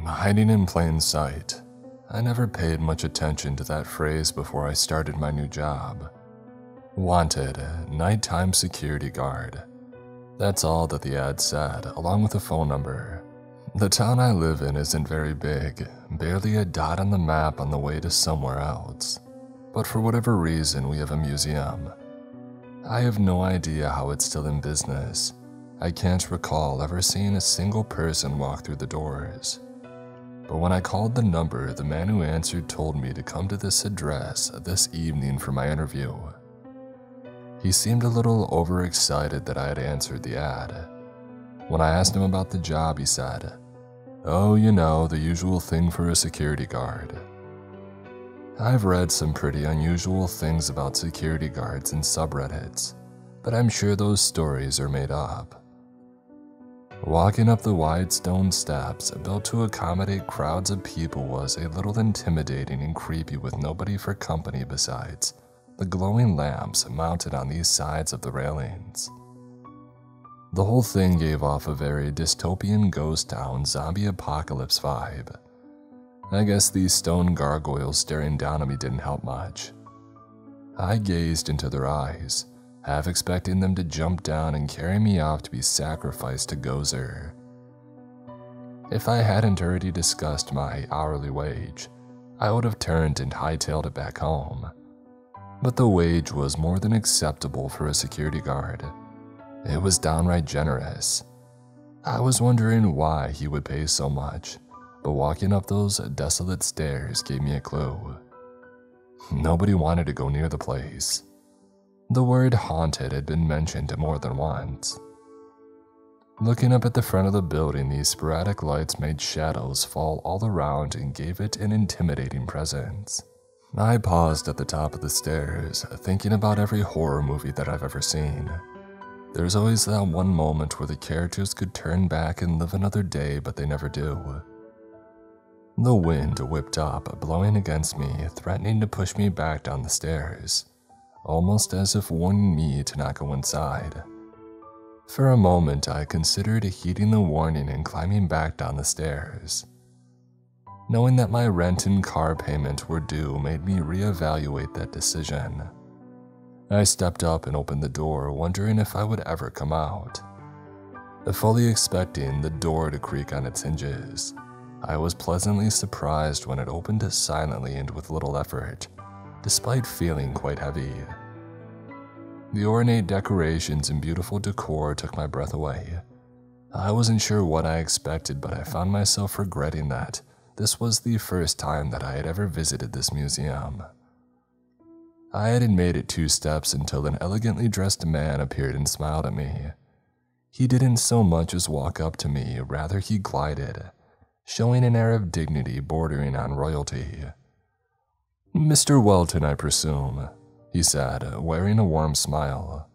Hiding in plain sight. I never paid much attention to that phrase before I started my new job. Wanted, nighttime security guard. That's all that the ad said, along with a phone number. The town I live in isn't very big, barely a dot on the map on the way to somewhere else. But for whatever reason, we have a museum. I have no idea how it's still in business. I can't recall ever seeing a single person walk through the doors. But when I called the number, the man who answered told me to come to this address this evening for my interview. He seemed a little overexcited that I had answered the ad. When I asked him about the job, he said, "Oh, you know, the usual thing for a security guard." I've read some pretty unusual things about security guards in subreddits, but I'm sure those stories are made up. Walking up the wide stone steps built to accommodate crowds of people was a little intimidating and creepy with nobody for company besides the glowing lamps mounted on these sides of the railings. The whole thing gave off a very dystopian ghost town zombie apocalypse vibe. I guess these stone gargoyles staring down at me didn't help much. I gazed into their eyes, half expecting them to jump down and carry me off to be sacrificed to Gozer. If I hadn't already discussed my hourly wage, I would have turned and hightailed it back home. But the wage was more than acceptable for a security guard. It was downright generous. I was wondering why he would pay so much, but walking up those desolate stairs gave me a clue. Nobody wanted to go near the place. The word haunted had been mentioned more than once. Looking up at the front of the building, these sporadic lights made shadows fall all around and gave it an intimidating presence. I paused at the top of the stairs, thinking about every horror movie that I've ever seen. There's always that one moment where the characters could turn back and live another day, but they never do. The wind whipped up, blowing against me, threatening to push me back down the stairs, almost as if warning me to not go inside. For a moment, I considered heeding the warning and climbing back down the stairs. Knowing that my rent and car payment were due made me reevaluate that decision. I stepped up and opened the door, wondering if I would ever come out. Fully expecting the door to creak on its hinges, I was pleasantly surprised when it opened silently and with little effort, despite feeling quite heavy. The ornate decorations and beautiful decor took my breath away. I wasn't sure what I expected, but I found myself regretting that this was the first time that I had ever visited this museum. I hadn't made it 2 steps until an elegantly dressed man appeared and smiled at me. He didn't so much as walk up to me, rather he glided, showing an air of dignity bordering on royalty. "Mr. Welton, I presume," he said, wearing a warm smile.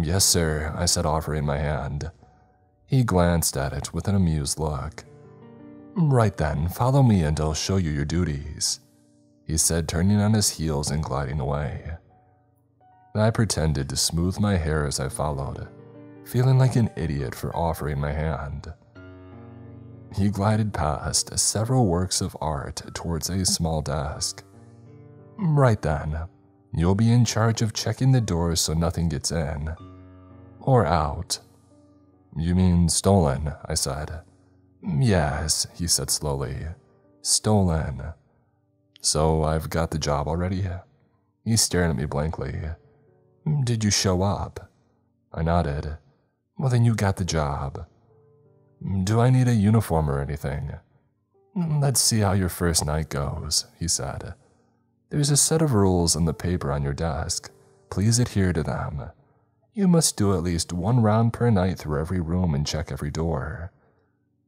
Yes, sir," I said, offering my hand. He glanced at it with an amused look. "Right then, follow me and I'll show you your duties," he said, turning on his heels and gliding away. I pretended to smooth my hair as I followed, feeling like an idiot for offering my hand. He glided past several works of art towards a small desk. "Right then, you'll be in charge of checking the doors so nothing gets in. Or out." "You mean stolen?" I said. "Yes," he said slowly. "Stolen. So I've got the job already?" He stared at me blankly. "Did you show up?" I nodded. "Well, then you got the job." "Do I need a uniform or anything?" "Let's see how your first night goes," he said. "There's a set of rules on the paper on your desk. Please adhere to them. You must do at least 1 round per night through every room and check every door."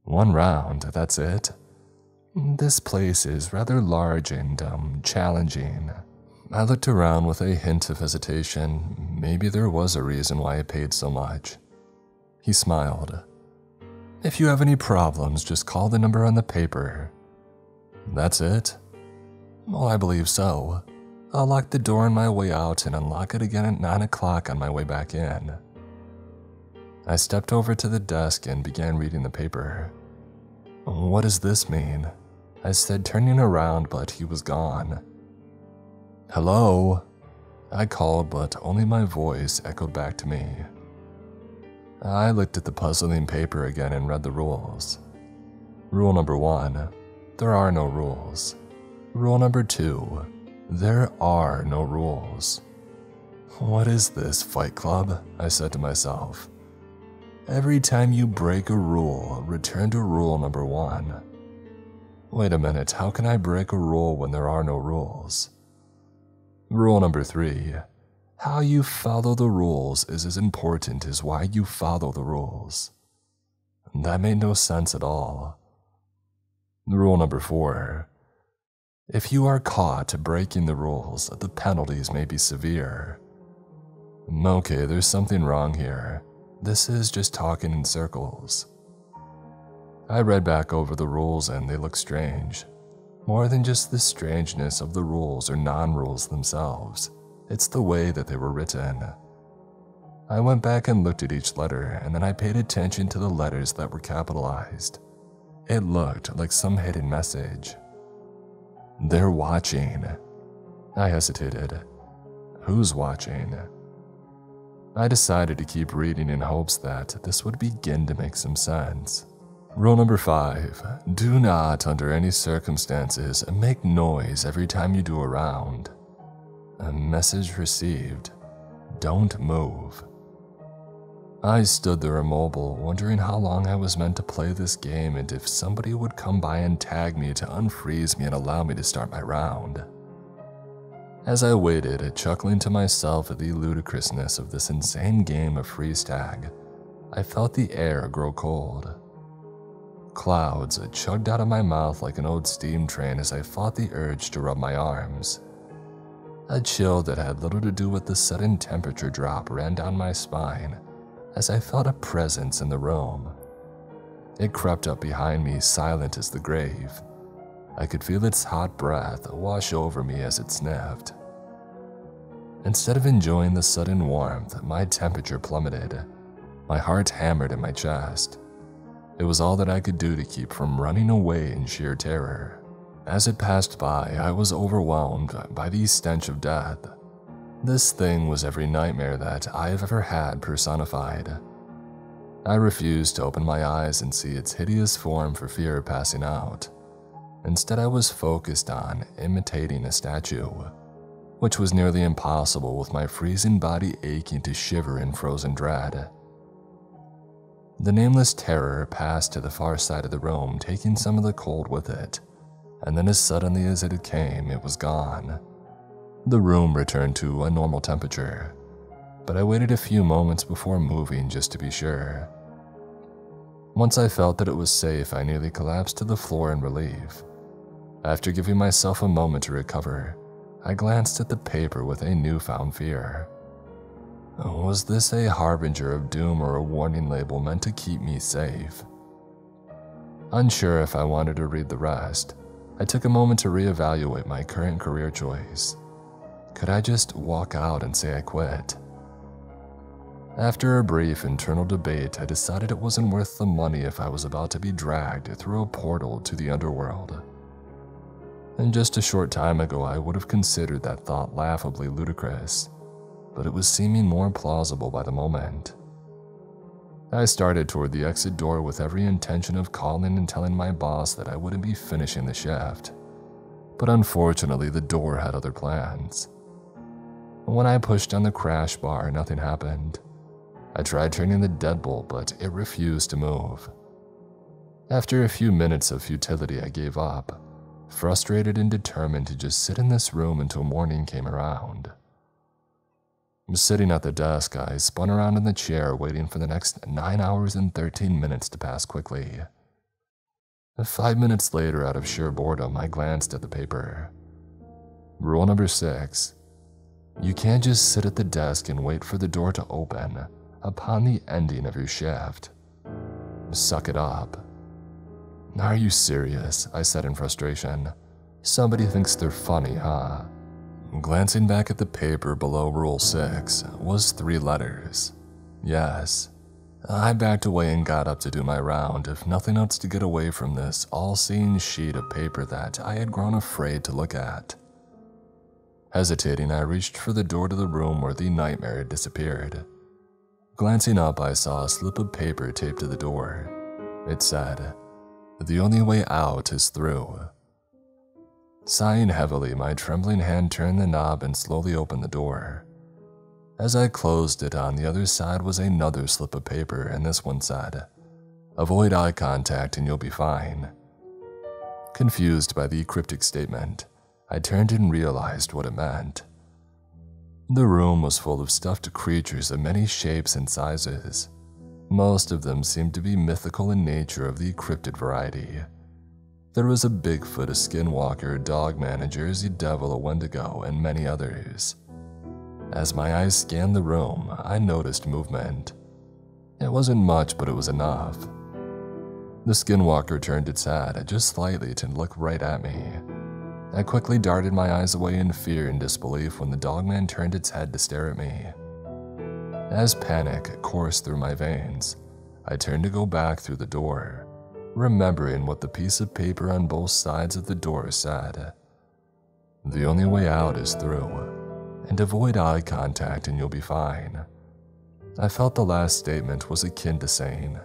"1 round, that's it?" "This place is rather large and, challenging." I looked around with a hint of hesitation. Maybe there was a reason why I paid so much. He smiled. "If you have any problems, just call the number on the paper." "That's it?" "Well, I believe so. I'll lock the door on my way out and unlock it again at 9 o'clock on my way back in." I stepped over to the desk and began reading the paper. "What does this mean?" I said, turning around, but he was gone. "Hello?" I called, but only my voice echoed back to me. I looked at the puzzling paper again and read the rules. Rule number 1, there are no rules. Rule number 2, there are no rules. What is this, Fight Club? I said to myself. Every time you break a rule, return to rule number 1. Wait a minute, how can I break a rule when there are no rules? Rule number 3, how you follow the rules is as important as why you follow the rules. That made no sense at all. Rule number 4, if you are caught breaking the rules, the penalties may be severe. Okay, there's something wrong here. This is just talking in circles. I read back over the rules and they look strange. More than just the strangeness of the rules or non-rules themselves, it's the way that they were written. I went back and looked at each letter, and then I paid attention to the letters that were capitalized. It looked like some hidden message. They're watching. I hesitated. Who's watching? I decided to keep reading in hopes that this would begin to make some sense. Rule number 5, do not, under any circumstances, make noise every time you do a round. A message received. Don't move. I stood there immobile, wondering how long I was meant to play this game and if somebody would come by and tag me to unfreeze me and allow me to start my round. As I waited, chuckling to myself at the ludicrousness of this insane game of freeze tag, I felt the air grow cold. Clouds chugged out of my mouth like an old steam train as I fought the urge to rub my arms. A chill that had little to do with the sudden temperature drop ran down my spine as I felt a presence in the room. It crept up behind me, silent as the grave. I could feel its hot breath wash over me as it sniffed. Instead of enjoying the sudden warmth, my temperature plummeted. My heart hammered in my chest. It was all that I could do to keep from running away in sheer terror. As it passed by, I was overwhelmed by the stench of death. This thing was every nightmare that I have ever had personified. I refused to open my eyes and see its hideous form for fear of passing out. Instead, I was focused on imitating a statue, which was nearly impossible with my freezing body aching to shiver in frozen dread. The nameless terror passed to the far side of the room, taking some of the cold with it, and then as suddenly as it came, it was gone. The room returned to a normal temperature, but I waited a few moments before moving just to be sure. Once I felt that it was safe, I nearly collapsed to the floor in relief. After giving myself a moment to recover, I glanced at the paper with a newfound fear. Was this a harbinger of doom or a warning label meant to keep me safe? Unsure if I wanted to read the rest, I took a moment to reevaluate my current career choice. Could I just walk out and say I quit? After a brief internal debate, I decided it wasn't worth the money if I was about to be dragged through a portal to the underworld. And just a short time ago, I would have considered that thought laughably ludicrous, but it was seeming more plausible by the moment. I started toward the exit door with every intention of calling and telling my boss that I wouldn't be finishing the shift, but unfortunately the door had other plans. When I pushed on the crash bar, nothing happened. I tried turning the deadbolt, but it refused to move. After a few minutes of futility, I gave up, frustrated and determined to just sit in this room until morning came around. Sitting at the desk, I spun around in the chair waiting for the next 9 hours and 13 minutes to pass quickly. 5 minutes later, out of sheer boredom, I glanced at the paper. Rule number 6. You can't just sit at the desk and wait for the door to open upon the ending of your shift. Suck it up. Are you serious? I said in frustration. Somebody thinks they're funny, huh? Glancing back at the paper below Rule 6 was 3 letters. Yes, I backed away and got up to do my round, if nothing else to get away from this all-seeing sheet of paper that I had grown afraid to look at. Hesitating, I reached for the door to the room where the nightmare had disappeared. Glancing up, I saw a slip of paper taped to the door. It said, "The only way out is through." Sighing heavily, my trembling hand turned the knob and slowly opened the door. As I closed it, on the other side was another slip of paper, and this one said, "Avoid eye contact and you'll be fine." Confused by the cryptic statement, I turned and realized what it meant. The room was full of stuffed creatures of many shapes and sizes. Most of them seemed to be mythical in nature of the cryptid variety. There was a Bigfoot, a skinwalker, a dogman, a Jersey Devil, a Wendigo, and many others. As my eyes scanned the room, I noticed movement. It wasn't much, but it was enough. The skinwalker turned its head just slightly to look right at me. I quickly darted my eyes away in fear and disbelief when the dogman turned its head to stare at me. As panic coursed through my veins, I turned to go back through the door, remembering what the piece of paper on both sides of the door said. "The only way out is through, and avoid eye contact and you'll be fine." I felt the last statement was akin to saying,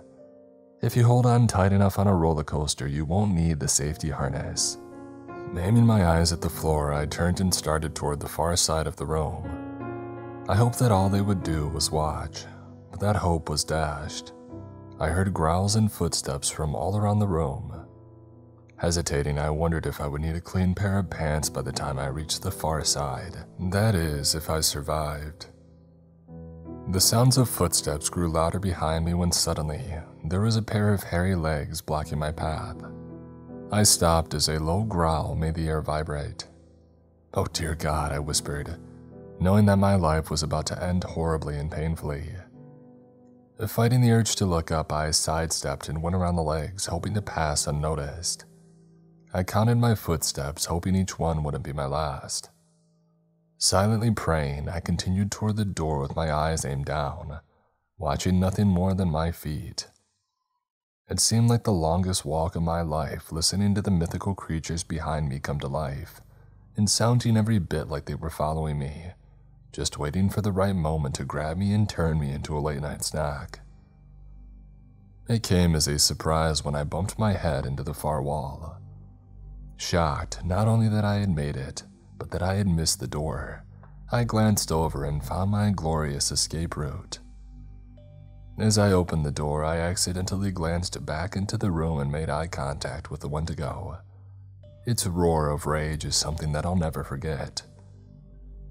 if you hold on tight enough on a roller coaster, you won't need the safety harness. Aiming my eyes at the floor, I turned and started toward the far side of the room. I hoped that all they would do was watch, but that hope was dashed. I heard growls and footsteps from all around the room. Hesitating, I wondered if I would need a clean pair of pants by the time I reached the far side. That is, if I survived. The sounds of footsteps grew louder behind me when suddenly, there was a pair of hairy legs blocking my path. I stopped as a low growl made the air vibrate. "Oh dear God," I whispered, knowing that my life was about to end horribly and painfully. Fighting the urge to look up, I sidestepped and went around the legs, hoping to pass unnoticed. I counted my footsteps, hoping each one wouldn't be my last. Silently praying, I continued toward the door with my eyes aimed down, watching nothing more than my feet. It seemed like the longest walk of my life, listening to the mythical creatures behind me come to life, and sounding every bit like they were following me, just waiting for the right moment to grab me and turn me into a late-night snack. It came as a surprise when I bumped my head into the far wall. Shocked not only that I had made it, but that I had missed the door, I glanced over and found my glorious escape route. As I opened the door, I accidentally glanced back into the room and made eye contact with the Wendigo. Its roar of rage is something that I'll never forget.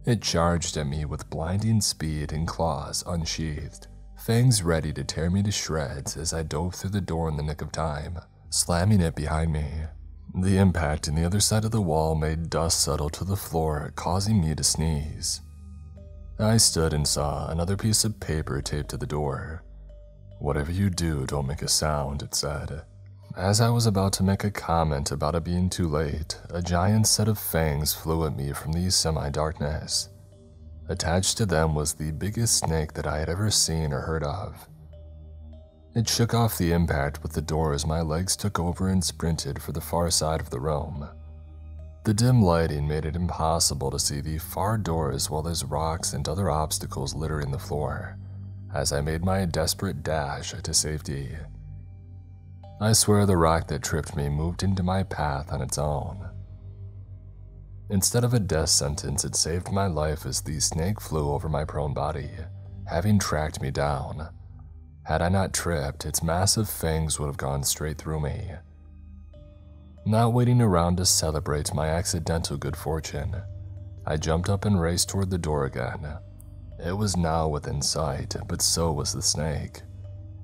It charged at me with blinding speed and claws unsheathed, fangs ready to tear me to shreds as I dove through the door in the nick of time, slamming it behind me. The impact in the other side of the wall made dust settle to the floor, causing me to sneeze. I stood and saw another piece of paper taped to the door. "Whatever you do, don't make a sound," it said. As I was about to make a comment about it being too late, a giant set of fangs flew at me from the semi-darkness. Attached to them was the biggest snake that I had ever seen or heard of. It shook off the impact with the door as my legs took over and sprinted for the far side of the room. The dim lighting made it impossible to see the far door as well as rocks and other obstacles littering the floor, as I made my desperate dash to safety. I swear the rock that tripped me moved into my path on its own. Instead of a death sentence, it saved my life as the snake flew over my prone body, having tracked me down. Had I not tripped, its massive fangs would have gone straight through me. Not waiting around to celebrate my accidental good fortune, I jumped up and raced toward the door again. It was now within sight, but so was the snake.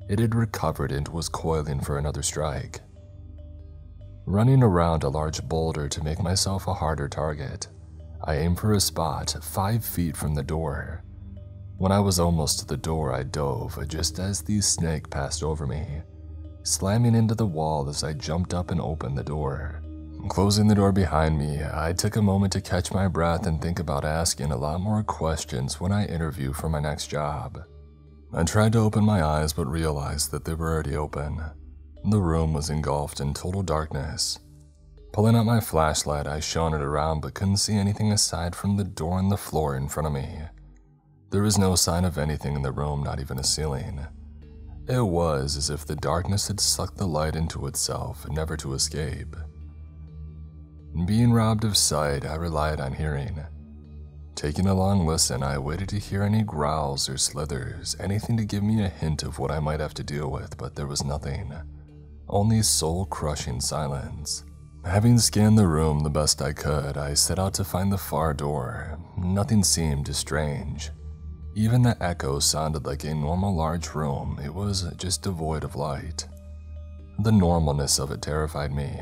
It had recovered and was coiling for another strike. Running around a large boulder to make myself a harder target, I aimed for a spot 5 feet from the door. When I was almost to the door, I dove just as the snake passed over me, slamming into the wall as I jumped up and opened the door. Closing the door behind me, I took a moment to catch my breath and think about asking a lot more questions when I interview for my next job. I tried to open my eyes but realized that they were already open. The room was engulfed in total darkness. Pulling out my flashlight, I shone it around but couldn't see anything aside from the door and the floor in front of me. There was no sign of anything in the room, not even a ceiling. It was as if the darkness had sucked the light into itself, never to escape. Being robbed of sight, I relied on hearing. Taking a long listen, I waited to hear any growls or slithers, anything to give me a hint of what I might have to deal with, but there was nothing. Only soul-crushing silence. Having scanned the room the best I could, I set out to find the far door. Nothing seemed strange. Even the echo sounded like a normal large room. It was just devoid of light. The normalness of it terrified me.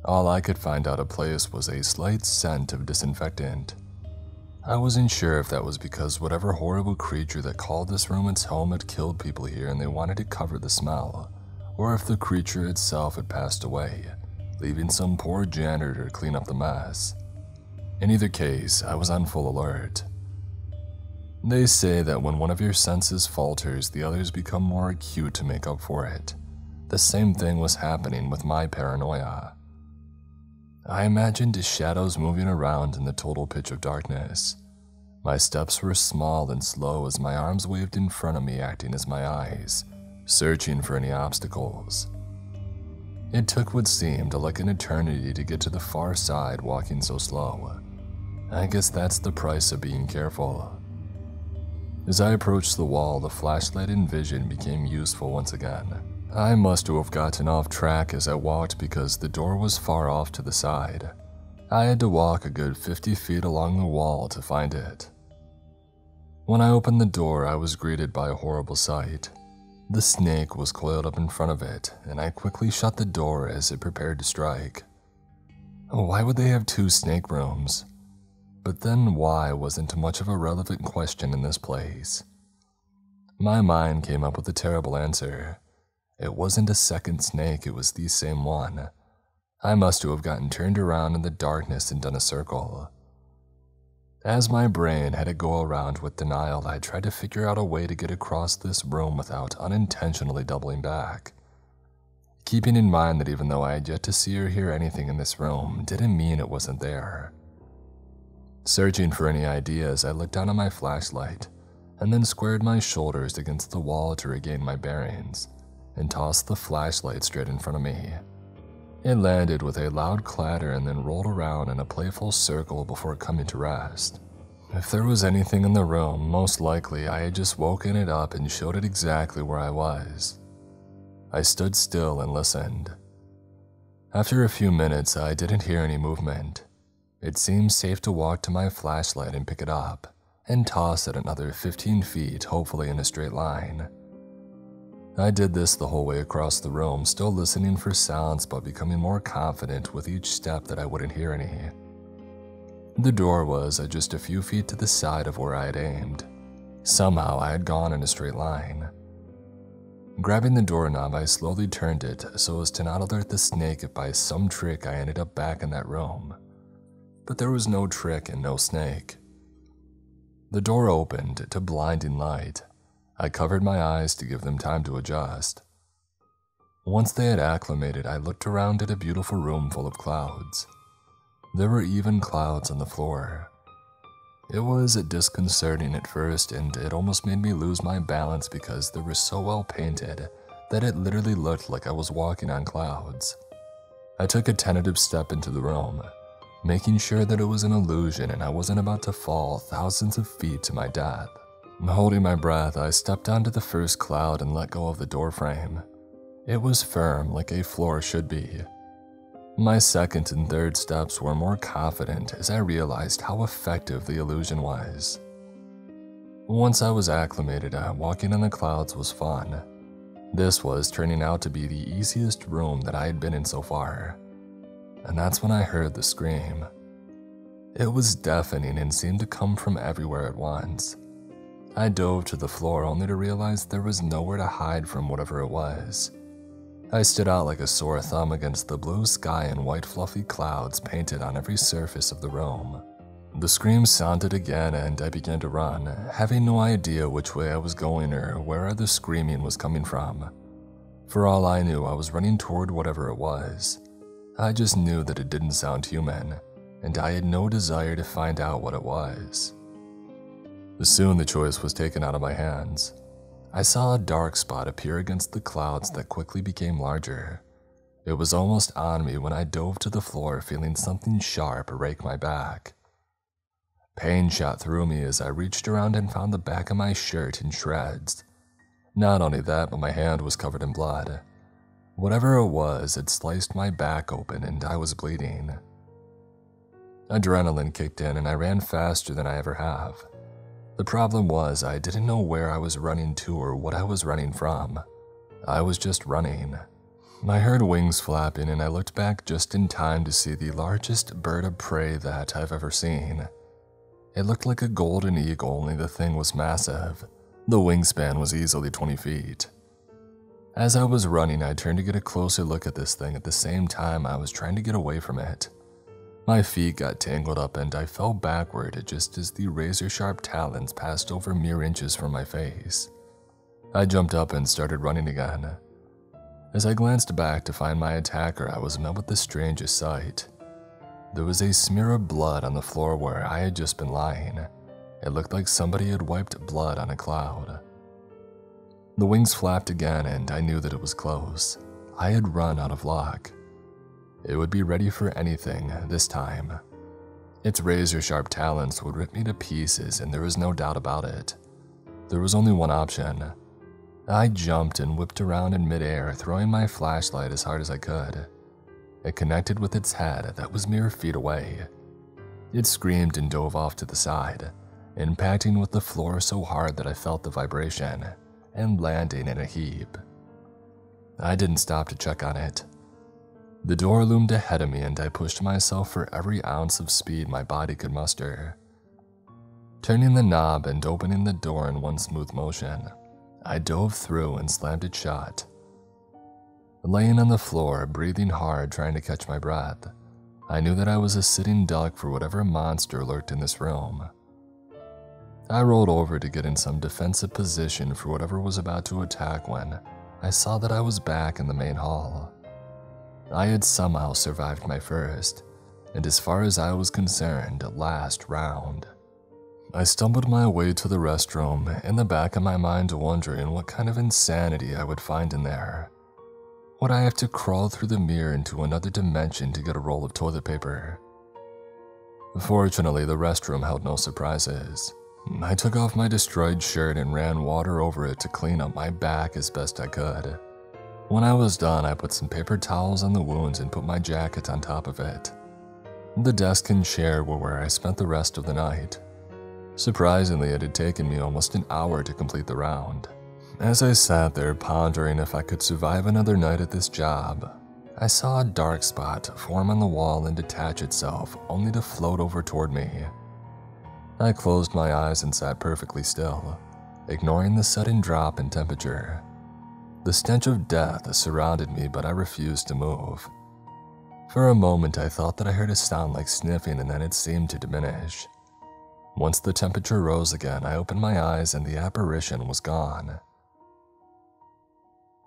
All I could find out of place was a slight scent of disinfectant. I wasn't sure if that was because whatever horrible creature that called this room its home had killed people here and they wanted to cover the smell, or if the creature itself had passed away, leaving some poor janitor to clean up the mess. In either case, I was on full alert. They say that when one of your senses falters, the others become more acute to make up for it. The same thing was happening with my paranoia. I imagined shadows moving around in the total pitch of darkness. My steps were small and slow as my arms waved in front of me, acting as my eyes, searching for any obstacles. It took what seemed like an eternity to get to the far side walking so slow. I guess that's the price of being careful. As I approached the wall, the flashlight and vision became useful once again. I must have gotten off track as I walked because the door was far off to the side. I had to walk a good 50 feet along the wall to find it. When I opened the door, I was greeted by a horrible sight. The snake was coiled up in front of it, and I quickly shut the door as it prepared to strike. Why would they have two snake rooms? But then why wasn't much of a relevant question in this place. My mind came up with a terrible answer. It wasn't a second snake, it was the same one. I must have gotten turned around in the darkness and done a circle. As my brain had to go around with denial, I tried to figure out a way to get across this room without unintentionally doubling back. Keeping in mind that even though I had yet to see or hear anything in this room, didn't mean it wasn't there. Searching for any ideas, I looked down at my flashlight, and then squared my shoulders against the wall to regain my bearings, and tossed the flashlight straight in front of me. It landed with a loud clatter and then rolled around in a playful circle before coming to rest. If there was anything in the room, most likely I had just woken it up and showed it exactly where I was. I stood still and listened. After a few minutes, I didn't hear any movement. It seemed safe to walk to my flashlight and pick it up, and toss it another 15 feet, hopefully in a straight line. I did this the whole way across the room, still listening for sounds but becoming more confident with each step that I wouldn't hear any. The door was just a few feet to the side of where I had aimed. Somehow I had gone in a straight line. Grabbing the doorknob, I slowly turned it so as to not alert the snake if by some trick I ended up back in that room. But there was no trick and no snake. The door opened to blinding light. I covered my eyes to give them time to adjust. Once they had acclimated, I looked around at a beautiful room full of clouds. There were even clouds on the floor. It was disconcerting at first, and it almost made me lose my balance because they were so well painted that it literally looked like I was walking on clouds. I took a tentative step into the room, making sure that it was an illusion and I wasn't about to fall thousands of feet to my death. Holding my breath, I stepped onto the first cloud and let go of the doorframe. It was firm, like a floor should be. My second and third steps were more confident as I realized how effective the illusion was. Once I was acclimated, walking on the clouds was fun. This was turning out to be the easiest room that I had been in so far. And that's when I heard the scream. It was deafening and seemed to come from everywhere at once. I dove to the floor only to realize there was nowhere to hide from whatever it was. I stood out like a sore thumb against the blue sky and white fluffy clouds painted on every surface of the room. The screams sounded again and I began to run, having no idea which way I was going or where the screaming was coming from. For all I knew, I was running toward whatever it was. I just knew that it didn't sound human, and I had no desire to find out what it was. Soon the choice was taken out of my hands. I saw a dark spot appear against the clouds that quickly became larger. It was almost on me when I dove to the floor, feeling something sharp rake my back. Pain shot through me as I reached around and found the back of my shirt in shreds. Not only that, but my hand was covered in blood. Whatever it was, it sliced my back open and I was bleeding. Adrenaline kicked in and I ran faster than I ever have. The problem was I didn't know where I was running to or what I was running from. I was just running. I heard wings flapping and I looked back just in time to see the largest bird of prey that I've ever seen. It looked like a golden eagle, only the thing was massive. The wingspan was easily 20 feet. As I was running, I turned to get a closer look at this thing at the same time I was trying to get away from it. My feet got tangled up and I fell backward just as the razor-sharp talons passed over mere inches from my face. I jumped up and started running again. As I glanced back to find my attacker, I was met with the strangest sight. There was a smear of blood on the floor where I had just been lying. It looked like somebody had wiped blood on a cloud. The wings flapped again and I knew that it was close. I had run out of luck. It would be ready for anything this time. Its razor-sharp talons would rip me to pieces and there was no doubt about it. There was only one option. I jumped and whipped around in midair, throwing my flashlight as hard as I could. It connected with its head that was mere feet away. It screamed and dove off to the side, impacting with the floor so hard that I felt the vibration, and landing in a heap. I didn't stop to check on it. The door loomed ahead of me and I pushed myself for every ounce of speed my body could muster. Turning the knob and opening the door in one smooth motion, I dove through and slammed it shut. Laying on the floor, breathing hard, trying to catch my breath, I knew that I was a sitting duck for whatever monster lurked in this room. I rolled over to get in some defensive position for whatever was about to attack when I saw that I was back in the main hall. I had somehow survived my first, and as far as I was concerned, last round. I stumbled my way to the restroom, in the back of my mind wondering what kind of insanity I would find in there. Would I have to crawl through the mirror into another dimension to get a roll of toilet paper? Fortunately, the restroom held no surprises. I took off my destroyed shirt and ran water over it to clean up my back as best I could. When I was done, I put some paper towels on the wounds and put my jacket on top of it. The desk and chair were where I spent the rest of the night. Surprisingly, it had taken me almost an hour to complete the round. As I sat there pondering if I could survive another night at this job, I saw a dark spot form on the wall and detach itself, only to float over toward me. I closed my eyes and sat perfectly still, ignoring the sudden drop in temperature. The stench of death surrounded me, but I refused to move. For a moment, I thought that I heard a sound like sniffing, and then it seemed to diminish. Once the temperature rose again, I opened my eyes and the apparition was gone.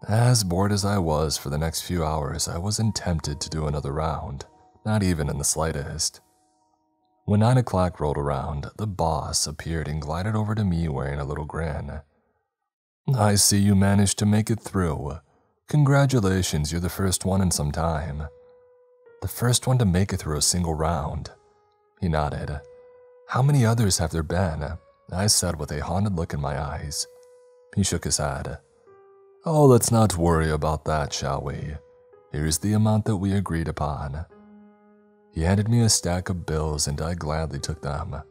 As bored as I was for the next few hours, I wasn't tempted to do another round, not even in the slightest. When 9 o'clock rolled around, the boss appeared and glided over to me wearing a little grin. "I see you managed to make it through. Congratulations, you're the first one in some time." "The first one to make it through a single round." He nodded. "How many others have there been?" I said with a haunted look in my eyes. He shook his head. "Oh, let's not worry about that, shall we? Here's the amount that we agreed upon." He handed me a stack of bills and I gladly took them.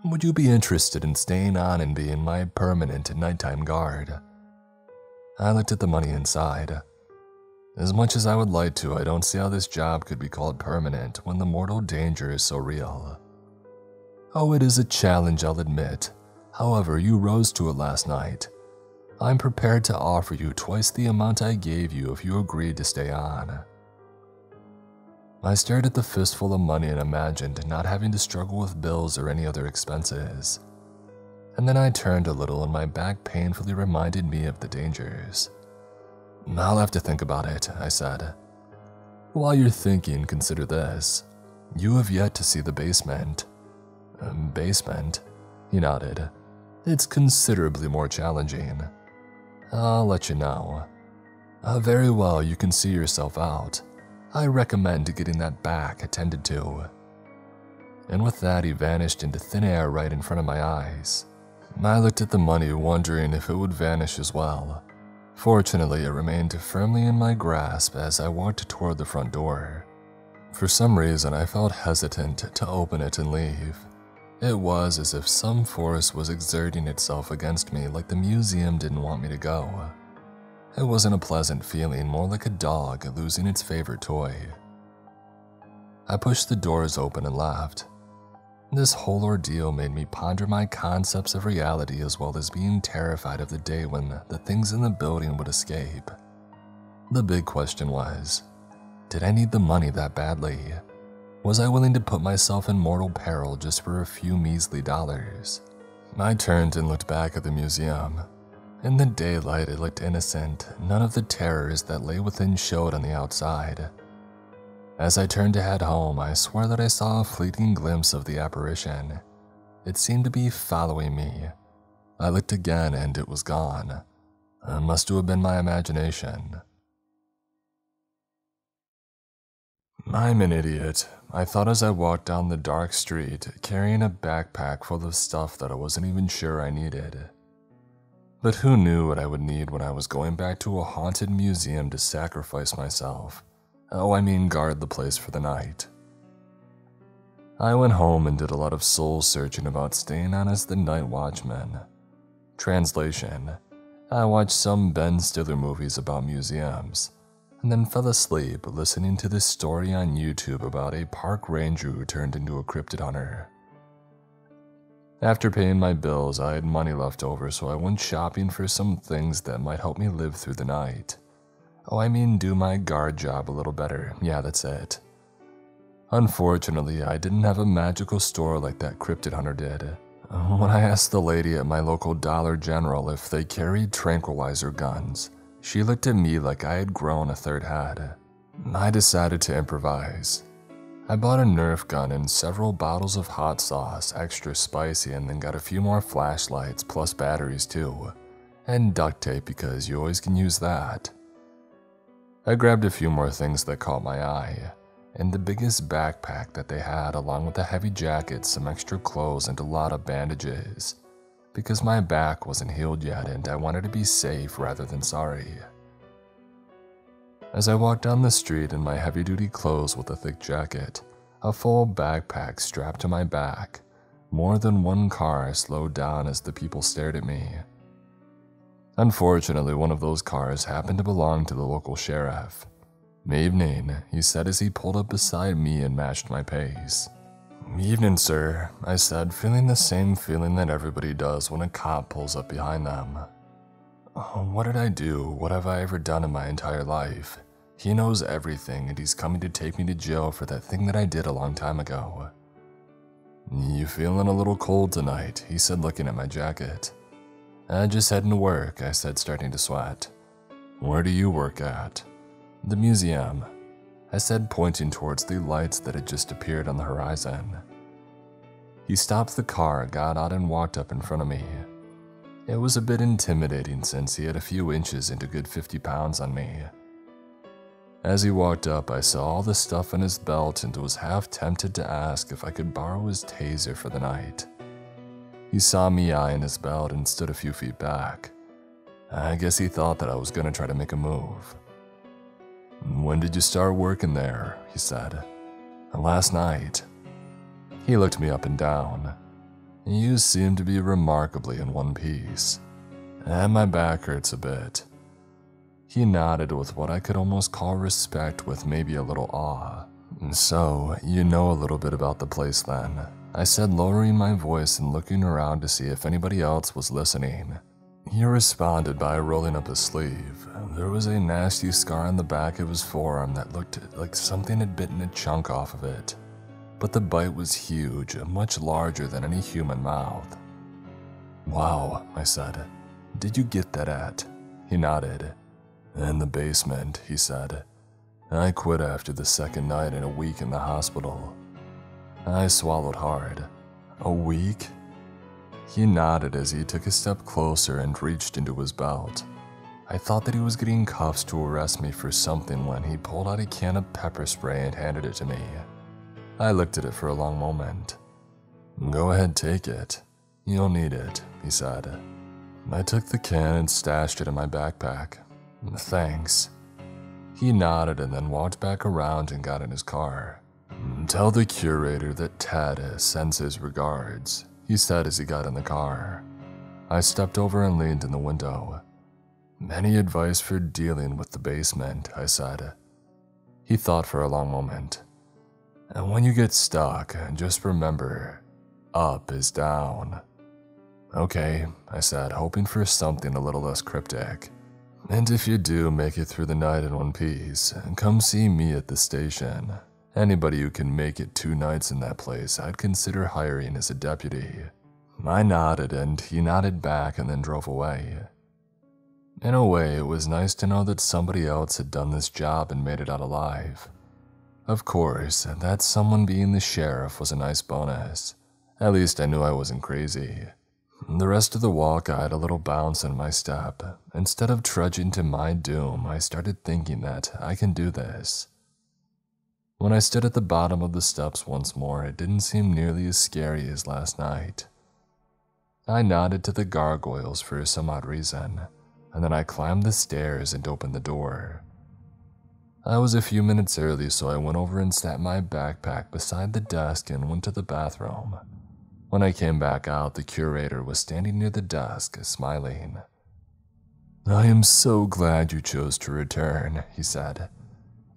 "Would you be interested in staying on and being my permanent nighttime guard?" I looked at the money inside. As much as I would like to, I don't see how this job could be called permanent when the mortal danger is so real. "Oh, it is a challenge, I'll admit. However, you rose to it last night. I'm prepared to offer you twice the amount I gave you if you agreed to stay on." I stared at the fistful of money and imagined not having to struggle with bills or any other expenses. And then I turned a little and my back painfully reminded me of the dangers. "I'll have to think about it," I said. "While you're thinking, consider this. You have yet to see the basement." "Basement?" He nodded. "It's considerably more challenging. I'll let you know." "Very well, you can see yourself out. I recommend getting that back attended to." And with that, he vanished into thin air right in front of my eyes. I looked at the money, wondering if it would vanish as well. Fortunately, it remained firmly in my grasp as I walked toward the front door. For some reason, I felt hesitant to open it and leave. It was as if some force was exerting itself against me, like the museum didn't want me to go. It wasn't a pleasant feeling, more like a dog losing its favorite toy. I pushed the doors open and laughed. This whole ordeal made me ponder my concepts of reality as well as being terrified of the day when the things in the building would escape. The big question was, did I need the money that badly? Was I willing to put myself in mortal peril just for a few measly dollars? I turned and looked back at the museum. In the daylight, it looked innocent. None of the terrors that lay within showed on the outside. As I turned to head home, I swore that I saw a fleeting glimpse of the apparition. It seemed to be following me. I looked again and it was gone. It must have been my imagination. I'm an idiot, I thought as I walked down the dark street, carrying a backpack full of stuff that I wasn't even sure I needed. But who knew what I would need when I was going back to a haunted museum to sacrifice myself? Guard the place for the night. I went home and did a lot of soul searching about staying on as the night watchman. Translation: I watched some Ben Stiller movies about museums, and then fell asleep listening to this story on YouTube about a park ranger who turned into a cryptid hunter. After paying my bills, I had money left over, so I went shopping for some things that might help me live through the night. Do my guard job a little better. Yeah, that's it. Unfortunately, I didn't have a magical store like that cryptid hunter did. When I asked the lady at my local Dollar General if they carried tranquilizer guns, she looked at me like I had grown a third head. I decided to improvise. I bought a Nerf gun and several bottles of hot sauce, extra spicy, and then got a few more flashlights plus batteries too. And duct tape because you always can use that. I grabbed a few more things that caught my eye, and the biggest backpack that they had along with a heavy jacket, some extra clothes, and a lot of bandages, because my back wasn't healed yet and I wanted to be safe rather than sorry. As I walked down the street in my heavy-duty clothes with a thick jacket, a full backpack strapped to my back, more than one car slowed down as the people stared at me. Unfortunately, one of those cars happened to belong to the local sheriff. "Evening," he said as he pulled up beside me and matched my pace. "Evening, sir," I said, feeling the same feeling that everybody does when a cop pulls up behind them. What did I do? What have I ever done in my entire life? He knows everything and he's coming to take me to jail for that thing that I did a long time ago. "You feeling a little cold tonight?" he said, looking at my jacket. "Just heading to work," I said, starting to sweat. "Where do you work at?" "The museum," I said, pointing towards the lights that had just appeared on the horizon. He stopped the car, got out, and walked up in front of me. It was a bit intimidating since he had a few inches and a good 50 pounds on me. As he walked up, I saw all the stuff in his belt and was half tempted to ask if I could borrow his taser for the night. He saw me eyeing his belt and stood a few feet back. I guess he thought that I was going to try to make a move. "When did you start working there?" he said. "Last night." He looked me up and down. "You seem to be remarkably in one piece. And my back hurts a bit." He nodded with what I could almost call respect with maybe a little awe. "So, you know a little bit about the place then," I said, lowering my voice and looking around to see if anybody else was listening. He responded by rolling up his sleeve. There was a nasty scar on the back of his forearm that looked like something had bitten a chunk off of it. But the bite was huge, much larger than any human mouth. "Wow," I said. "Did you get that at?" He nodded. "In the basement," he said. "I quit after the second night and a week in the hospital." I swallowed hard. "A week?" He nodded as he took a step closer and reached into his belt. I thought that he was getting cuffs to arrest me for something when he pulled out a can of pepper spray and handed it to me. I looked at it for a long moment. "Go ahead, take it. You'll need it," he said. I took the can and stashed it in my backpack. "Thanks." He nodded and then walked back around and got in his car. "Tell the curator that Ted sends his regards," he said as he got in the car. I stepped over and leaned in the window. "Any advice for dealing with the basement?" I said. He thought for a long moment. "And when you get stuck, just remember, up is down." "Okay," I said, hoping for something a little less cryptic. "And if you do make it through the night in one piece, come see me at the station. Anybody who can make it 2 nights in that place, I'd consider hiring as a deputy." I nodded and he nodded back and then drove away. In a way, it was nice to know that somebody else had done this job and made it out alive. Of course, that someone being the sheriff was a nice bonus. At least I knew I wasn't crazy. The rest of the walk, I had a little bounce in my step. Instead of trudging to my doom, I started thinking that I can do this. When I stood at the bottom of the steps once more, it didn't seem nearly as scary as last night. I nodded to the gargoyles for some odd reason, and then I climbed the stairs and opened the door. I was a few minutes early, so I went over and sat my backpack beside the desk and went to the bathroom. When I came back out, the curator was standing near the desk, smiling. "I am so glad you chose to return," he said,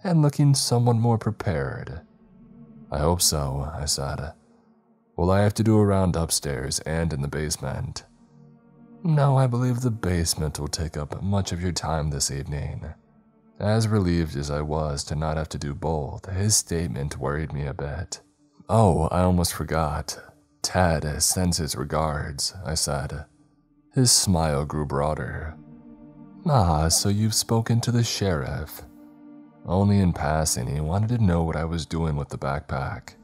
"and looking somewhat more prepared." "I hope so," I said. "Will I have to do a round upstairs and in the basement?" "No, I believe the basement will take up much of your time this evening." As relieved as I was to not have to do both, his statement worried me a bit. "Oh, I almost forgot. Ted sends his regards," I said. His smile grew broader. "Ah, so you've spoken to the sheriff?" Only in passing, he wanted to know what I was doing with the backpack.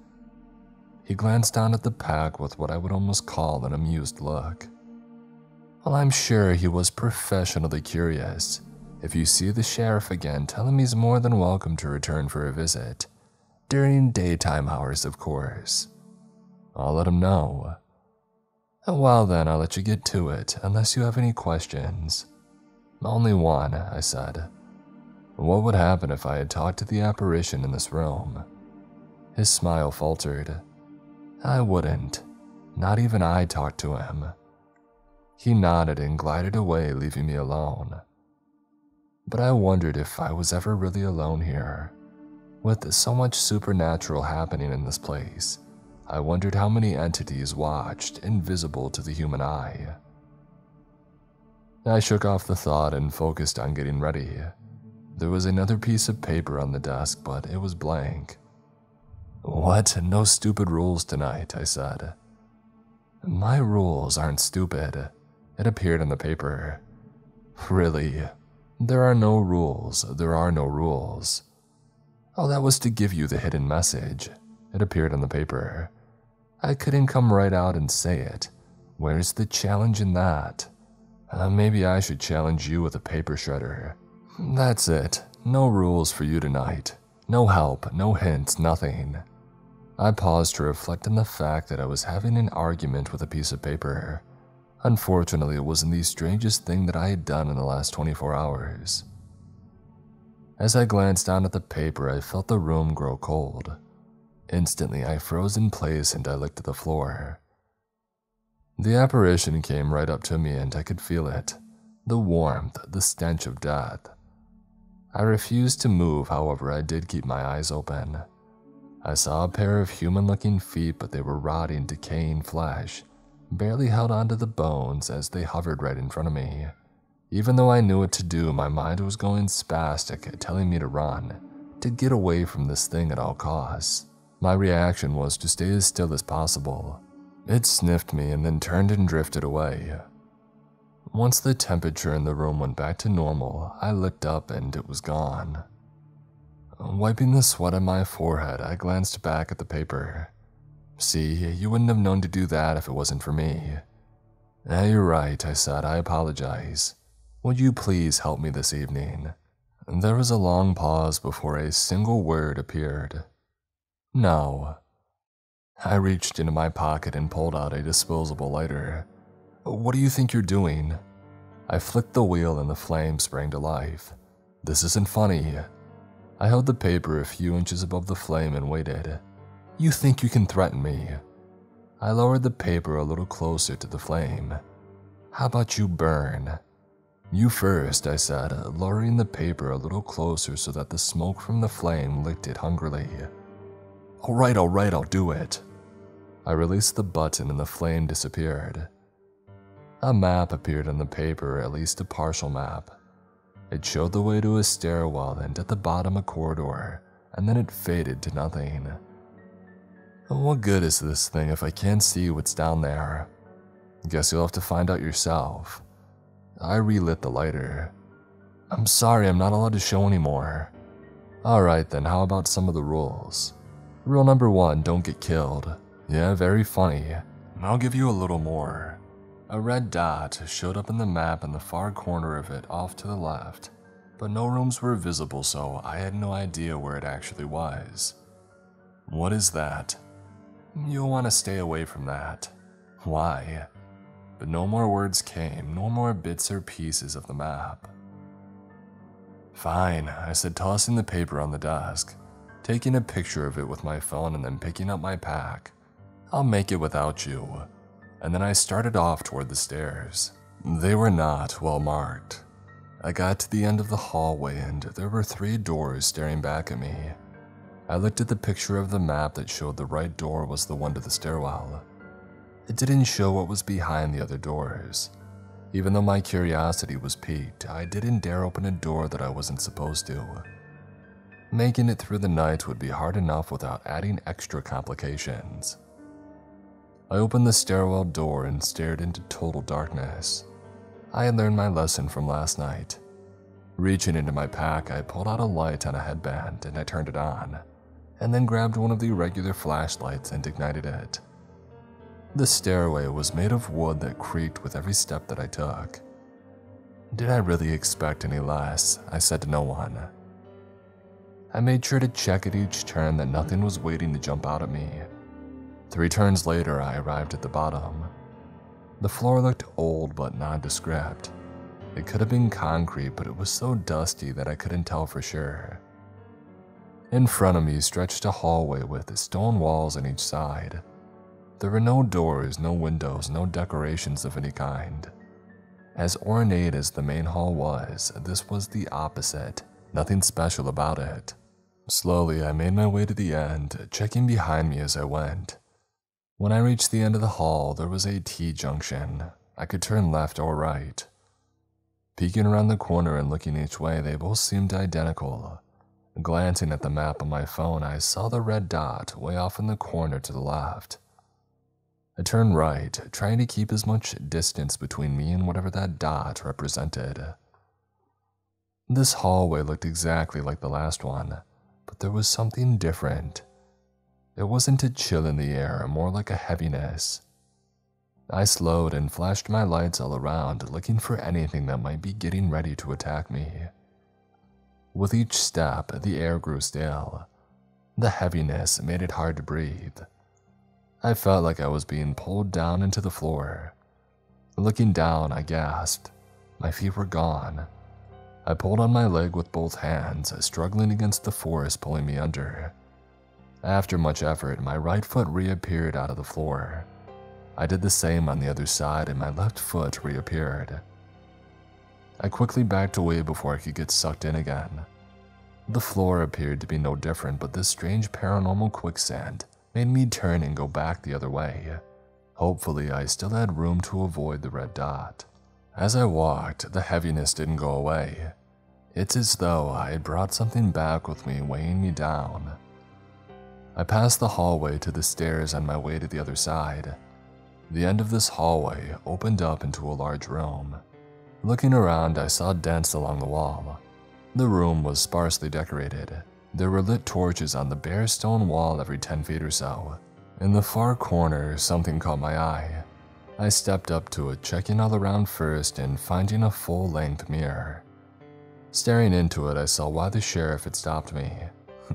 He glanced down at the pack with what I would almost call an amused look. "Well, I'm sure he was professionally curious. If you see the sheriff again, tell him he's more than welcome to return for a visit. During daytime hours, of course." "I'll let him know." "Well then, I'll let you get to it, unless you have any questions." "Only one," I said. "What would happen if I had talked to the apparition in this room?" His smile faltered. "I wouldn't. Not even I talked to him." He nodded and glided away, leaving me alone. But I wondered if I was ever really alone here. With so much supernatural happening in this place, I wondered how many entities watched, invisible to the human eye. I shook off the thought and focused on getting ready. There was another piece of paper on the desk, but it was blank. "What? No stupid rules tonight," I said. "My rules aren't stupid." It appeared on the paper. "Really? There are no rules. There are no rules." "Oh, that was to give you the hidden message." It appeared on the paper. "I couldn't come right out and say it. Where's the challenge in that? Maybe I should challenge you with a paper shredder." "That's it. No rules for you tonight. No help, no hints, nothing." I paused to reflect on the fact that I was having an argument with a piece of paper. Unfortunately, it wasn't the strangest thing that I had done in the last 24 hours. As I glanced down at the paper, I felt the room grow cold. Instantly, I froze in place and I looked at the floor. The apparition came right up to me and I could feel it. The warmth, the stench of death. I refused to move, however, I did keep my eyes open. I saw a pair of human-looking feet, but they were rotting, decaying flesh, barely held onto the bones as they hovered right in front of me. Even though I knew what to do, my mind was going spastic, telling me to run, to get away from this thing at all costs. My reaction was to stay as still as possible. It sniffed me and then turned and drifted away. Once the temperature in the room went back to normal, I looked up and it was gone. Wiping the sweat on my forehead, I glanced back at the paper. See, you wouldn't have known to do that if it wasn't for me. You're right, I said. I apologize. Would you please help me this evening? There was a long pause before a single word appeared. No. I reached into my pocket and pulled out a disposable lighter. What do you think you're doing? I flicked the wheel and the flame sprang to life. This isn't funny. I held the paper a few inches above the flame and waited. You think you can threaten me? I lowered the paper a little closer to the flame. How about you burn? You first, I said, lowering the paper a little closer so that the smoke from the flame licked it hungrily. All right, I'll do it. I released the button and the flame disappeared. A map appeared on the paper, at least a partial map. It showed the way to a stairwell and at the bottom a corridor, and then it faded to nothing. What good is this thing if I can't see what's down there? Guess you'll have to find out yourself. I relit the lighter. I'm sorry, I'm not allowed to show anymore. Alright then, how about some of the rules? Rule number 1, don't get killed. Yeah, very funny. I'll give you a little more. A red dot showed up in the map in the far corner of it off to the left, but no rooms were visible, so I had no idea where it actually was. What is that? You'll want to stay away from that. Why? But no more words came, no more bits or pieces of the map. Fine, I said, tossing the paper on the desk, taking a picture of it with my phone and then picking up my pack. I'll make it without you. And then I started off toward the stairs. They were not well marked. I got to the end of the hallway and there were 3 doors staring back at me. I looked at the picture of the map that showed the right door was the one to the stairwell. It didn't show what was behind the other doors. Even though my curiosity was piqued, I didn't dare open a door that I wasn't supposed to. Making it through the night would be hard enough without adding extra complications. I opened the stairwell door and stared into total darkness. I had learned my lesson from last night. Reaching into my pack, I pulled out a light on a headband and I turned it on, and then grabbed one of the regular flashlights and ignited it. The stairway was made of wood that creaked with every step that I took. Did I really expect any less? I said to no one. I made sure to check at each turn that nothing was waiting to jump out at me. 3 turns later, I arrived at the bottom. The floor looked old but nondescript. It could have been concrete, but it was so dusty that I couldn't tell for sure. In front of me stretched a hallway with stone walls on each side. There were no doors, no windows, no decorations of any kind. As ornate as the main hall was, this was the opposite. Nothing special about it. Slowly, I made my way to the end, checking behind me as I went. When I reached the end of the hall, there was a T-junction. I could turn left or right. Peeking around the corner and looking each way, they both seemed identical. Glancing at the map on my phone, I saw the red dot way off in the corner to the left. I turned right, trying to keep as much distance between me and whatever that dot represented. This hallway looked exactly like the last one, but there was something different. It wasn't a chill in the air, more like a heaviness. I slowed and flashed my lights all around, looking for anything that might be getting ready to attack me. With each step, the air grew stale. The heaviness made it hard to breathe. I felt like I was being pulled down into the floor. Looking down, I gasped. My feet were gone. I pulled on my leg with both hands, struggling against the force pulling me under. After much effort, my right foot reappeared out of the floor. I did the same on the other side and my left foot reappeared. I quickly backed away before I could get sucked in again. The floor appeared to be no different, but this strange paranormal quicksand made me turn and go back the other way. Hopefully, I still had room to avoid the red dot. As I walked, the heaviness didn't go away. It's as though I had brought something back with me, weighing me down. I passed the hallway to the stairs on my way to the other side. The end of this hallway opened up into a large room. Looking around, I saw dents along the wall. The room was sparsely decorated. There were lit torches on the bare stone wall every 10 feet or so. In the far corner, something caught my eye. I stepped up to it, checking all around first and finding a full-length mirror. Staring into it, I saw why the sheriff had stopped me.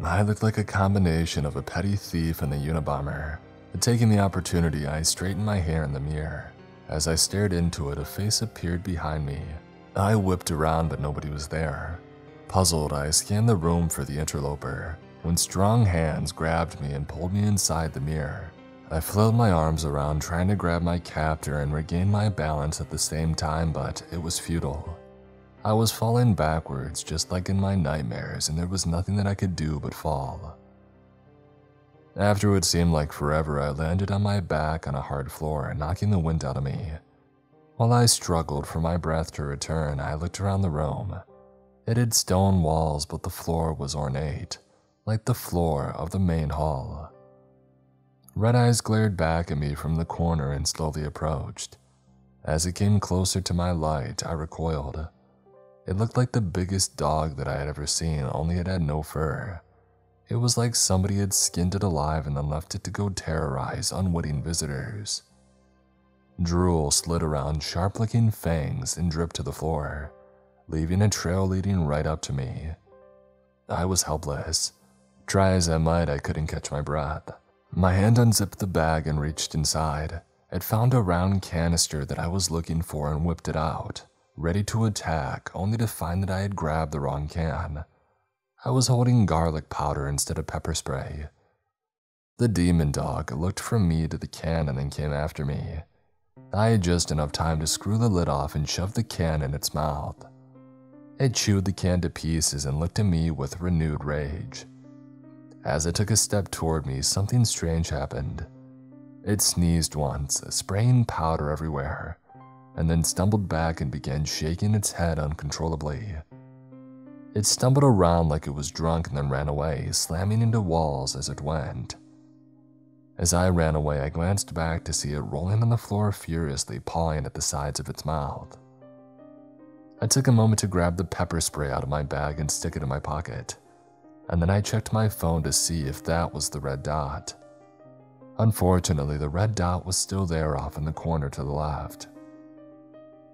I looked like a combination of a petty thief and the Unabomber. Taking the opportunity, I straightened my hair in the mirror. As I stared into it, a face appeared behind me. I whipped around, but nobody was there. Puzzled, I scanned the room for the interloper, when strong hands grabbed me and pulled me inside the mirror. I flailed my arms around, trying to grab my captor and regain my balance at the same time, but it was futile. I was falling backwards, just like in my nightmares, and there was nothing that I could do but fall. After what seemed like forever, I landed on my back on a hard floor, knocking the wind out of me. While I struggled for my breath to return, I looked around the room. It had stone walls, but the floor was ornate, like the floor of the main hall. Red eyes glared back at me from the corner and slowly approached. As it came closer to my light, I recoiled. It looked like the biggest dog that I had ever seen, only it had no fur. It was like somebody had skinned it alive and then left it to go terrorize unwitting visitors. Drool slid around sharp-looking fangs and dripped to the floor, leaving a trail leading right up to me. I was helpless. Try as I might, I couldn't catch my breath. My hand unzipped the bag and reached inside. It found a round canister that I was looking for and whipped it out, ready to attack, only to find that I had grabbed the wrong can. I was holding garlic powder instead of pepper spray. The demon dog looked from me to the can and then came after me. I had just enough time to screw the lid off and shove the can in its mouth. It chewed the can to pieces and looked at me with renewed rage. As it took a step toward me, something strange happened. It sneezed once, spraying powder everywhere, and then stumbled back and began shaking its head uncontrollably. It stumbled around like it was drunk and then ran away, slamming into walls as it went. As I ran away, I glanced back to see it rolling on the floor furiously, pawing at the sides of its mouth. I took a moment to grab the pepper spray out of my bag and stick it in my pocket, and then I checked my phone to see if that was the red dot. Unfortunately, the red dot was still there off in the corner to the left.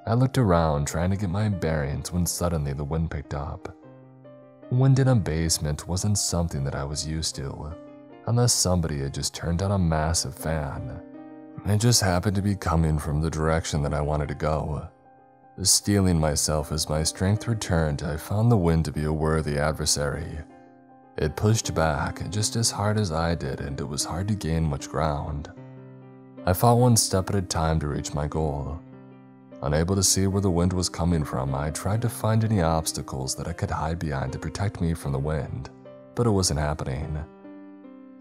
I looked around trying to get my bearings when suddenly the wind picked up. Wind in a basement wasn't something that I was used to, unless somebody had just turned on a massive fan. It just happened to be coming from the direction that I wanted to go. Steeling myself as my strength returned, I found the wind to be a worthy adversary. It pushed back just as hard as I did, and it was hard to gain much ground. I fought one step at a time to reach my goal. Unable to see where the wind was coming from, I tried to find any obstacles that I could hide behind to protect me from the wind, but it wasn't happening.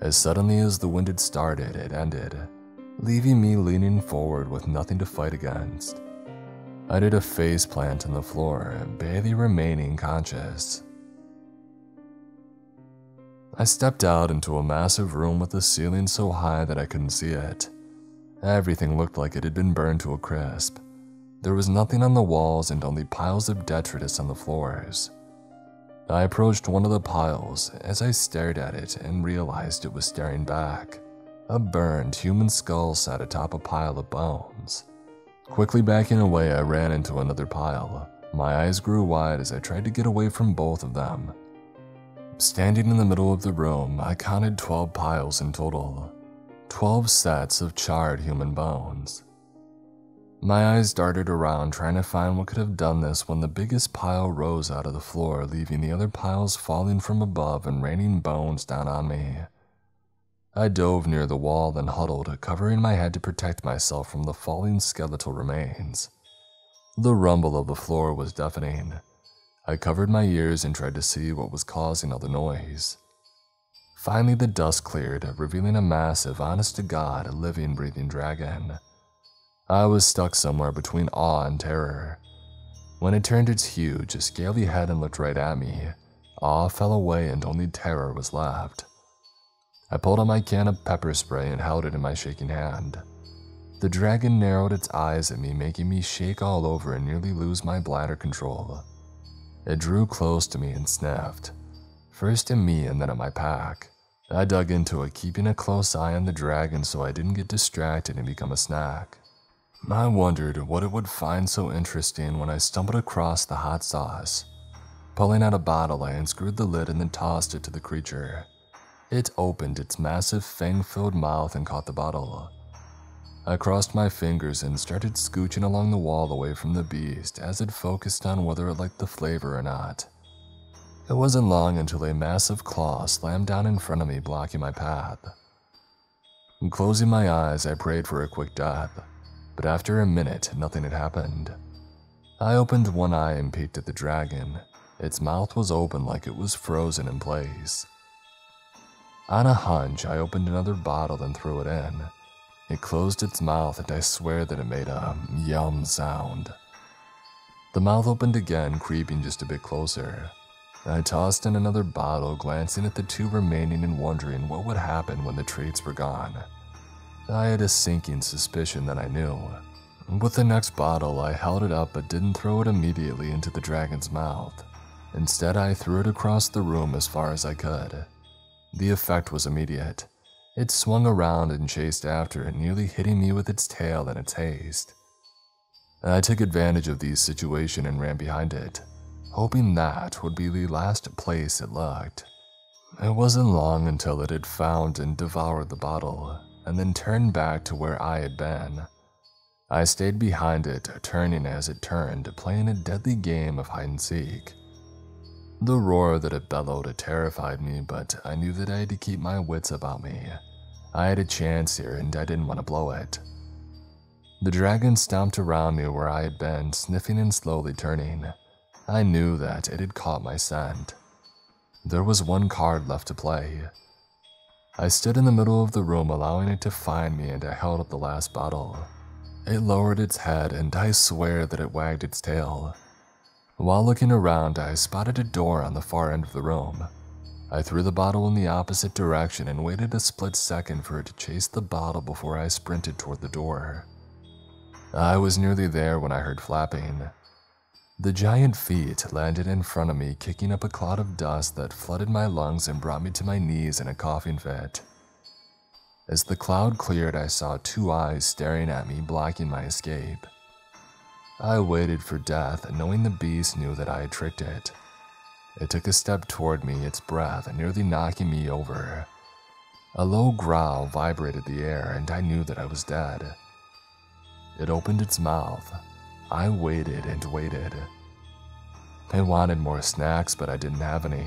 As suddenly as the wind had started, it ended, leaving me leaning forward with nothing to fight against. I did a face plant on the floor, barely remaining conscious. I stepped out into a massive room with a ceiling so high that I couldn't see it. Everything looked like it had been burned to a crisp. There was nothing on the walls and only piles of detritus on the floors. I approached one of the piles as I stared at it and realized it was staring back. A burned human skull sat atop a pile of bones. Quickly backing away, I ran into another pile. My eyes grew wide as I tried to get away from both of them. Standing in the middle of the room, I counted 12 piles in total. 12 sets of charred human bones. My eyes darted around trying to find what could have done this when the biggest pile rose out of the floor, leaving the other piles falling from above and raining bones down on me. I dove near the wall and huddled, covering my head to protect myself from the falling skeletal remains. The rumble of the floor was deafening. I covered my ears and tried to see what was causing all the noise. Finally, the dust cleared, revealing a massive, honest-to-God, living, breathing dragon. I was stuck somewhere between awe and terror. When it turned its huge, scaly head and looked right at me, awe fell away and only terror was left. I pulled out my can of pepper spray and held it in my shaking hand. The dragon narrowed its eyes at me, making me shake all over and nearly lose my bladder control. It drew close to me and sniffed, first at me and then at my pack. I dug into it, keeping a close eye on the dragon so I didn't get distracted and become a snack. I wondered what it would find so interesting when I stumbled across the hot sauce. Pulling out a bottle, I unscrewed the lid and then tossed it to the creature. It opened its massive fang-filled mouth and caught the bottle. I crossed my fingers and started scooching along the wall away from the beast as it focused on whether it liked the flavor or not. It wasn't long until a massive claw slammed down in front of me, blocking my path. Closing my eyes, I prayed for a quick death, but after a minute, nothing had happened. I opened one eye and peeked at the dragon. Its mouth was open like it was frozen in place. On a hunch, I opened another bottle and threw it in. It closed its mouth and I swear that it made a yum sound. The mouth opened again, creeping just a bit closer. I tossed in another bottle, glancing at the two remaining and wondering what would happen when the treats were gone. I had a sinking suspicion that I knew. With the next bottle, I held it up but didn't throw it immediately into the dragon's mouth. Instead, I threw it across the room as far as I could. The effect was immediate. It swung around and chased after it, nearly hitting me with its tail in its haste. I took advantage of the situation and ran behind it, hoping that would be the last place it looked. It wasn't long until it had found and devoured the bottle, and then turned back to where I had been. I stayed behind it, turning as it turned, playing a deadly game of hide-and-seek. The roar that it bellowed terrified me, but I knew that I had to keep my wits about me. I had a chance here and I didn't want to blow it. The dragon stomped around me where I had been, sniffing and slowly turning. I knew that it had caught my scent. There was one card left to play. I stood in the middle of the room, allowing it to find me, and I held up the last bottle. It lowered its head and I swear that it wagged its tail. While looking around, I spotted a door on the far end of the room. I threw the bottle in the opposite direction and waited a split second for it to chase the bottle before I sprinted toward the door. I was nearly there when I heard flapping. The giant feet landed in front of me, kicking up a cloud of dust that flooded my lungs and brought me to my knees in a coughing fit. As the cloud cleared, I saw two eyes staring at me, blocking my escape. I waited for death, knowing the beast knew that I had tricked it. It took a step toward me, its breath nearly knocking me over. A low growl vibrated the air, and I knew that I was dead. It opened its mouth. I waited and waited. I wanted more snacks, but I didn't have any.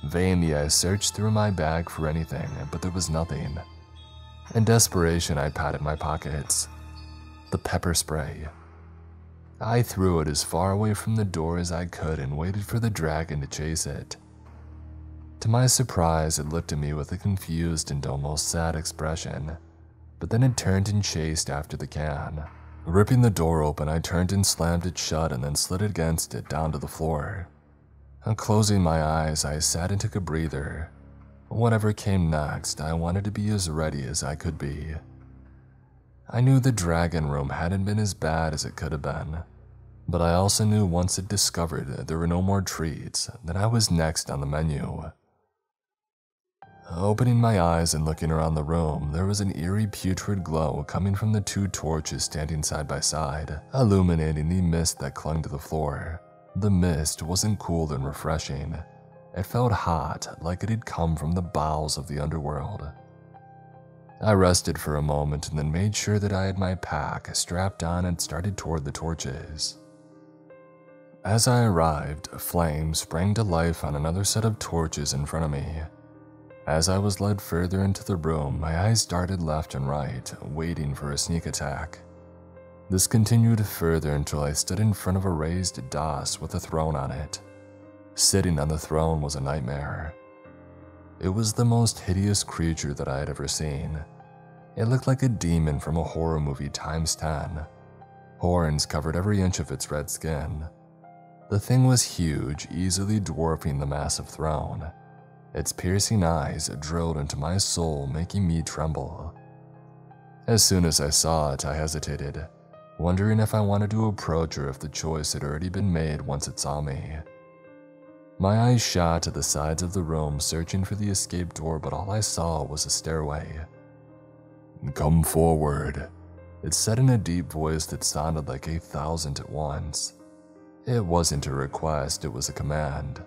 Vainly, I searched through my bag for anything, but there was nothing. In desperation, I patted my pockets. The pepper spray. I threw it as far away from the door as I could and waited for the dragon to chase it. To my surprise, it looked at me with a confused and almost sad expression, but then it turned and chased after the can. Ripping the door open, I turned and slammed it shut and then slid against it down to the floor. Closing my eyes, I sat and took a breather. Whatever came next, I wanted to be as ready as I could be. I knew the dragon room hadn't been as bad as it could have been, but I also knew once it discovered that there were no more treats, that I was next on the menu. Opening my eyes and looking around the room, there was an eerie putrid glow coming from the two torches standing side by side, illuminating the mist that clung to the floor. The mist wasn't cool and refreshing. It felt hot, like it had come from the bowels of the underworld. I rested for a moment and then made sure that I had my pack strapped on and started toward the torches. As I arrived, a flame sprang to life on another set of torches in front of me. As I was led further into the room, my eyes darted left and right, waiting for a sneak attack. This continued further until I stood in front of a raised dais with a throne on it. Sitting on the throne was a nightmare. It was the most hideous creature that I had ever seen. It looked like a demon from a horror movie times 10. Horns covered every inch of its red skin. The thing was huge, easily dwarfing the massive throne. Its piercing eyes drilled into my soul, making me tremble. As soon as I saw it, I hesitated, wondering if I wanted to approach or if the choice had already been made once it saw me. My eyes shot to the sides of the room, searching for the escape door, but all I saw was a stairway. "Come forward," it said in a deep voice that sounded like 1,000 at once. It wasn't a request, it was a command.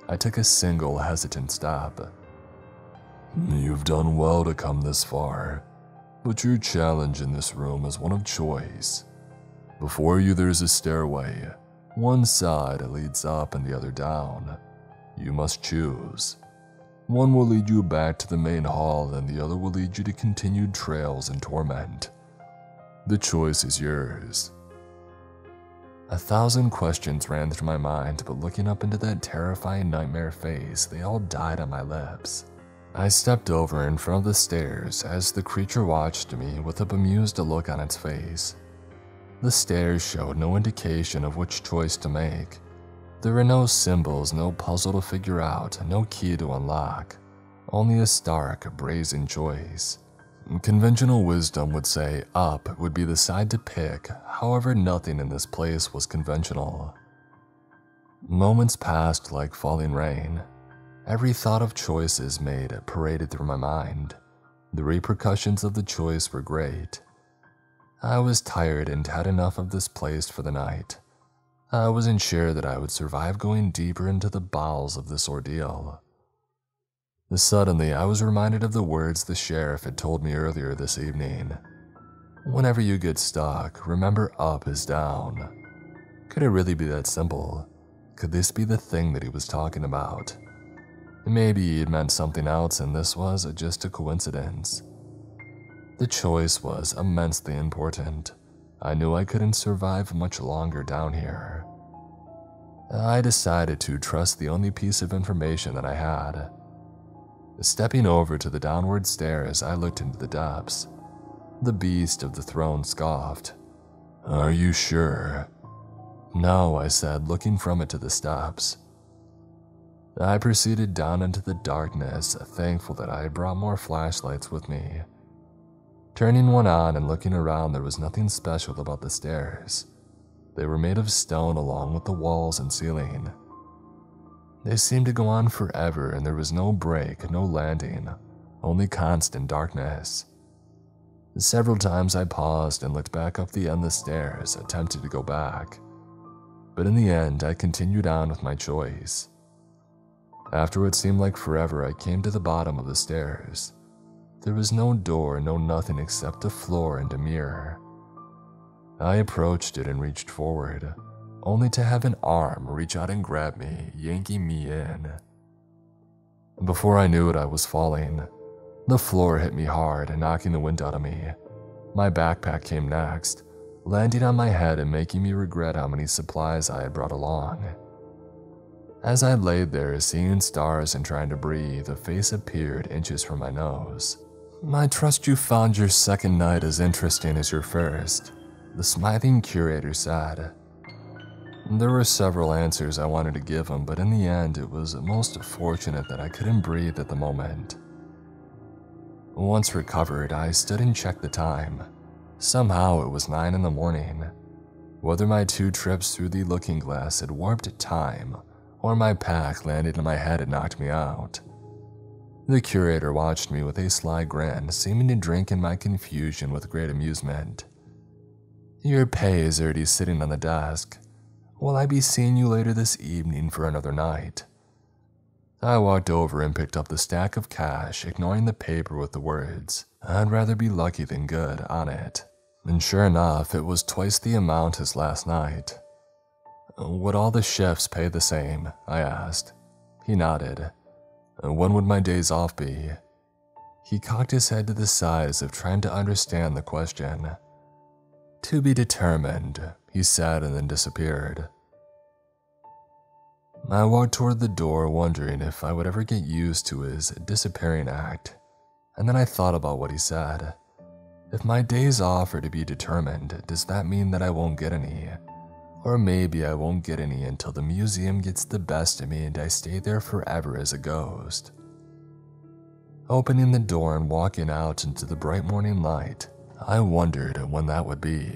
I took a single hesitant step. "You've done well to come this far, but your challenge in this room is one of choice. Before you there's a stairway. One side leads up and the other down. You must choose. One will lead you back to the main hall and the other will lead you to continued trails and torment. The choice is yours." 1,000 questions ran through my mind, but looking up into that terrifying nightmare face, they all died on my lips. I stepped over in front of the stairs as the creature watched me with a bemused look on its face. The stairs showed no indication of which choice to make. There were no symbols, no puzzle to figure out, no key to unlock, only a stark, brazen choice. Conventional wisdom would say up would be the side to pick, however nothing in this place was conventional. Moments passed like falling rain. Every thought of choices made paraded through my mind. The repercussions of the choice were great. I was tired and had enough of this place for the night. I wasn't sure that I would survive going deeper into the bowels of this ordeal. Suddenly, I was reminded of the words the sheriff had told me earlier this evening. Whenever you get stuck, remember up is down. Could it really be that simple? Could this be the thing that he was talking about? Maybe it meant something else and this was just a coincidence. The choice was immensely important. I knew I couldn't survive much longer down here. I decided to trust the only piece of information that I had. Stepping over to the downward stairs, I looked into the depths. The beast of the throne scoffed. "Are you sure?" "No," I said, looking from it to the steps. I proceeded down into the darkness, thankful that I had brought more flashlights with me. Turning one on and looking around, there was nothing special about the stairs. They were made of stone along with the walls and ceiling. They seemed to go on forever and there was no break, no landing, only constant darkness. Several times I paused and looked back up the endless stairs, attempting to go back. But in the end, I continued on with my choice. After what seemed like forever, I came to the bottom of the stairs. There was no door, no nothing except a floor and a mirror. I approached it and reached forward, only to have an arm reach out and grab me, yanking me in. Before I knew it, I was falling. The floor hit me hard, knocking the wind out of me. My backpack came next, landing on my head and making me regret how many supplies I had brought along. As I laid there, seeing stars and trying to breathe, a face appeared inches from my nose. "I trust you found your second night as interesting as your first," the smiling curator said. There were several answers I wanted to give him, but in the end, it was most fortunate that I couldn't breathe at the moment. Once recovered, I stood and checked the time. Somehow it was 9 in the morning. Whether my 2 trips through the looking glass had warped time, or my pack landed in my head and knocked me out. The curator watched me with a sly grin, seeming to drink in my confusion with great amusement. "Your pay is already sitting on the desk. Will I be seeing you later this evening for another night?" I walked over and picked up the stack of cash, ignoring the paper with the words, "I'd rather be lucky than good," on it. And sure enough, it was twice the amount as last night. "Would all the shifts pay the same?" I asked. He nodded. "When would my days off be?" He cocked his head to the side as if trying to understand the question. "To be determined," he said and then disappeared. I walked toward the door, wondering if I would ever get used to his disappearing act. And then I thought about what he said. If my days off are to be determined, does that mean that I won't get any? Or maybe I won't get any until the museum gets the best of me and I stay there forever as a ghost. Opening the door and walking out into the bright morning light, I wondered when that would be.